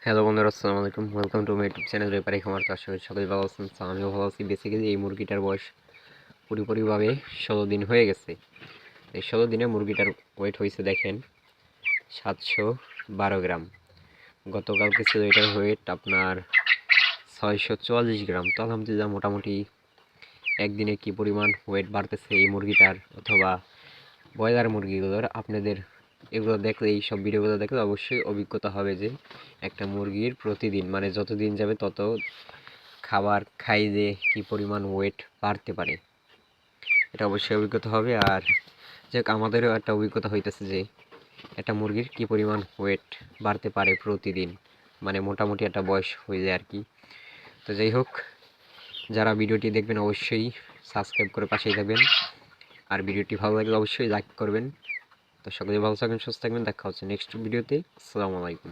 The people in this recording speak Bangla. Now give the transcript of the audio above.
হ্যালো বন্ধুরা, আসসালামু আলাইকুম। Welcome to my YouTube channel ব্যাপারে খামার। তো আশা করি সকলে ভালো আছেন। তো আমিও ভালো আছি। বেসিক্যালি এই মুরগিটার বয়স পুরোপুরিভাবে 16 দিন হয়ে গেছে। এই 16 দিনে মুরগিটার ওয়েট হয়েছে দেখেন 712 গ্রাম। গতকালকে ছিল এটার ওয়েট আপনার 644 গ্রাম। তো আলহামদুলিল্লাহ মোটামুটি একদিনে কি পরিমাণ ওয়েট বাড়তেছে এই মুরগিটার অথবা ব্রয়লার মুরগিগুলোর, আপনাদের এগুলো দেখলে, এই সব ভিডিওগুলো দেখলে অবশ্যই অভিজ্ঞতা হবে যে একটা মুরগির প্রতিদিন মানে যত দিন যাবে তত খাবার খাইলে কি পরিমাণ ওয়েট বাড়তে পারে, এটা অবশ্যই অভিজ্ঞতা হবে। আর যাক, আমাদেরও একটা অভিজ্ঞতা হইতেছে যে একটা মুরগির কি পরিমাণ ওয়েট বাড়তে পারে প্রতিদিন, মানে মোটামুটি একটা বয়স হইলে আর কি। তো যাই হোক, যারা ভিডিওটি দেখবেন অবশ্যই সাবস্ক্রাইব করে পাশেই থাকবেন। আর ভিডিওটি ভালো লাগলে অবশ্যই লাইক করবেন। তো সকলে ভালো থাকবেন, সুস্থ থাকবেন। দেখা হচ্ছে নেক্সট ভিডিওতে। আসসালামু আলাইকুম।